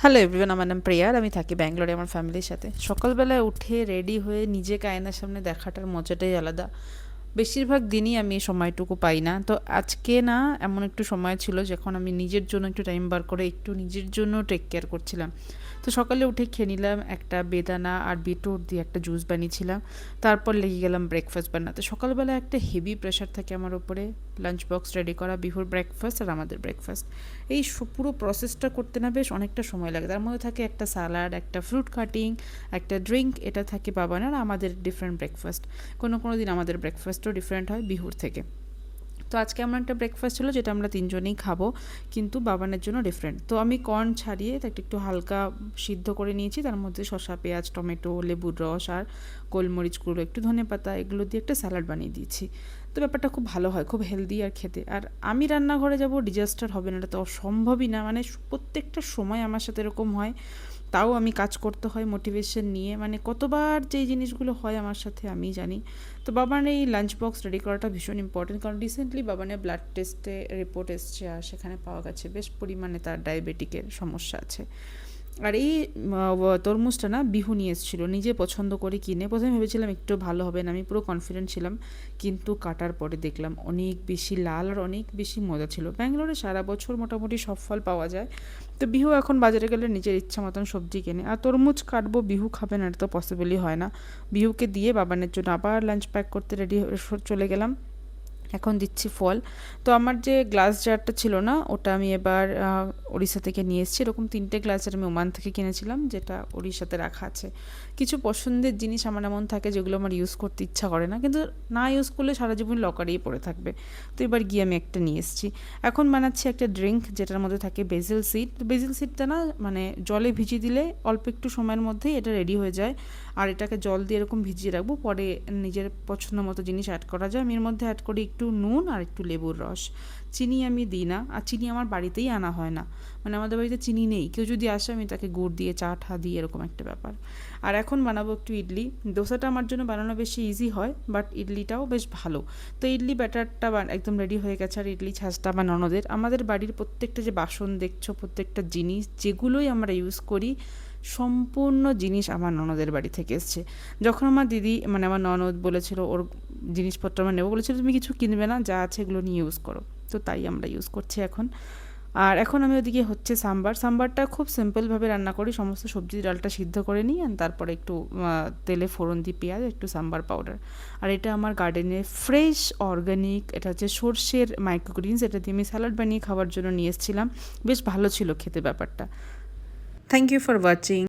Hello everyone, আমার নাম প্রিয়া আর আমি থাকি ব্যাঙ্গালোরে আমার ফ্যামিলির সাথে। সকালবেলায় উঠে রেডি হয়ে নিজেকে আয়নার সামনে দেখাটার মজাটাই আলাদা। বেশিরভাগ দিনই আমি এই সময়টুকু পাই না, তো আজকে না এমন একটু সময় ছিল যখন আমি নিজের জন্য একটু টাইম বার করে একটু নিজের জন্য টেক কেয়ার করছিলাম। তো সকালে উঠে খেয়ে নিলাম একটা বেদানা আর বিটরুট দিয়ে একটা জুস বানিয়েছিলাম। তারপর লেগে গেলাম ব্রেকফাস্ট বানাতে। সকালবেলা একটা হেভি প্রেশার থাকে আমার উপরে, লাঞ্চ বক্স রেডি করা, বিহুর ব্রেকফাস্ট আর আমাদের ব্রেকফাস্ট। এই পুরো প্রসেসটা করতে না বেশ অনেকটা সময় লাগে। তার মধ্যে থাকে একটা স্যালাড, একটা ফ্রুট কাটিং, একটা ড্রিঙ্ক, এটা থাকে বাবানার। আমাদের ডিফারেন্ট ব্রেকফাস্ট, কোনো দিন আমাদের ব্রেকফাস্টও ডিফারেন্ট হয় বিহুর থেকে। তো আজকে আমার একটা ব্রেকফাস্ট ছিল যেটা আমরা তিনজনেই খাবো, কিন্তু বাবানের জন্য ডিফারেন্ট। তো আমি কর্ন ছাড়িয়ে তাকে একটু হালকা সিদ্ধ করে নিয়েছি, তার মধ্যে শসা, পেঁয়াজ, টমেটো, লেবুর রস আর গোলমরিচ গুঁড়ো, একটু ধনেপাতা, এগুলো দিয়ে একটা স্যালাড বানিয়ে দিয়েছি। তো ব্যাপারটা খুব ভালো হয়, খুব হেলদি আর খেতে। আর আমি রান্নাঘরে যাব, ডিজাস্টার হবে না, এটা তো অসম্ভবই না। মানে প্রত্যেকটা সময় আমার সাথে এরকম হয়, তাও আমি কাজ করতে হয় মোটিভেশন নিয়ে। মানে কতবার যে জিনিসগুলো হয় আমার সাথে আমি জানি। তো বাবার এই লাঞ্চ বক্স রেডি করাটা ভীষণ ইম্পর্টেন্ট, কারণ রিসেন্টলি বাবানের ব্লাড টেস্টে রিপোর্ট এসছে আর সেখানে পাওয়া গেছে বেশ পরিমাণে তার ডায়াবেটিকের সমস্যা আছে। আর এই তরমুজটা না বিহু নিয়ে এসেছিলো, নিজে পছন্দ করে কিনে। প্রথমে ভেবেছিলাম একটু ভালো হবে না, আমি পুরো কনফিডেন্ট ছিলাম, কিন্তু কাটার পরে দেখলাম অনেক বেশি লাল আর অনেক বেশি মজা ছিল। ব্যাঙ্গালোরে সারা বছর মোটামুটি সব ফল পাওয়া যায়, তো বিহু এখন বাজারে গেলে নিজের ইচ্ছা মতন সবজি কেনে। আর তরমুজ কাটবো, বিহু খাবে না, এটা তো পসিবলই হয় না। বিহুকে দিয়ে বাবানের জন্য আবার লাঞ্চ প্যাক করতে রেডি চলে গেলাম। এখন দিচ্ছি ফল। তো আমার যে গ্লাস জারটা ছিল না, ওটা আমি এবার ওড়িশা থেকে নিয়ে এসেছি। এরকম 3টে গ্লাস জার আমি ওমান থেকে কিনেছিলাম, যেটা ওড়িশাতে রাখা আছে। কিছু পছন্দের জিনিস আমার এমন থাকে যেগুলো আমার ইউজ করতে ইচ্ছা করে না, কিন্তু না ইউজ করলে সারা জীবন লকারেই পড়ে থাকবে। তো এবার গিয়ে আমি একটা নিয়ে এসেছি। এখন বানাচ্ছি একটা ড্রিঙ্ক যেটার মধ্যে থাকে বেজিল সিড। বেজিল সিডটা না মানে জলে ভিজিয়ে দিলে অল্প একটু সময়ের মধ্যেই এটা রেডি হয়ে যায়। আর এটাকে জল দিয়ে এরকম ভিজিয়ে রাখবো, পরে নিজের পছন্দ মতো জিনিস অ্যাড করা যায়। আমি এর মধ্যে অ্যাড করি একটু নুন আর একটু লেবুর রস। চিনি আমি দিই না, আর চিনি আমার বাড়িতেই আনা হয় না। মানে আমাদের বাড়িতে চিনি নেই, কেউ যদি আসে আমি তাকে গুড় দিয়ে চা ঠা দিই, এরকম একটা ব্যাপার। আর এখন বানাবো একটু ইডলি। দোসাটা আমার জন্য বানানো বেশি ইজি হয়, বাট ইডলিটাও বেশ ভালো। তো ইডলি ব্যাটারটা একদম রেডি হয়ে গেছে। আর ইডলি ছাঁচটা আমার ননদের। আমাদের বাড়ির প্রত্যেকটা যে বাসন দেখছো, প্রত্যেকটা জিনিস যেগুলোই আমরা ইউজ করি, সম্পূর্ণ জিনিস আমার ননদের বাড়ি থেকে এসছে। যখন আমার দিদি মানে আমার ননদ বলেছিল ওর জিনিসপত্র আমরা নেবো, বলেছিল তুমি কিছু কিনবে না, যা আছে এগুলো নিয়ে ইউজ করো। তো তাই আমরা ইউজ করছি এখন। আর এখন আমি ওদিকে হচ্ছে সাম্বারটা খুব সিম্পলভাবে রান্না করি। সমস্ত সবজি ডালটা সিদ্ধ করে নিই, আর তারপরে একটু তেলে ফোড়ন দিই পেঁয়াজ, একটু সাম্বার পাউডার। আর এটা আমার গার্ডেনে ফ্রেশ অর্গ্যানিক, এটা হচ্ছে সর্ষের মাইক্রোগ্রিনস, এটা দিয়ে আমি স্যালাড বানিয়ে খাওয়ার জন্য নিয়ে এসেছিলাম। বেশ ভালো ছিল খেতে ব্যাপারটা। Thank you for watching.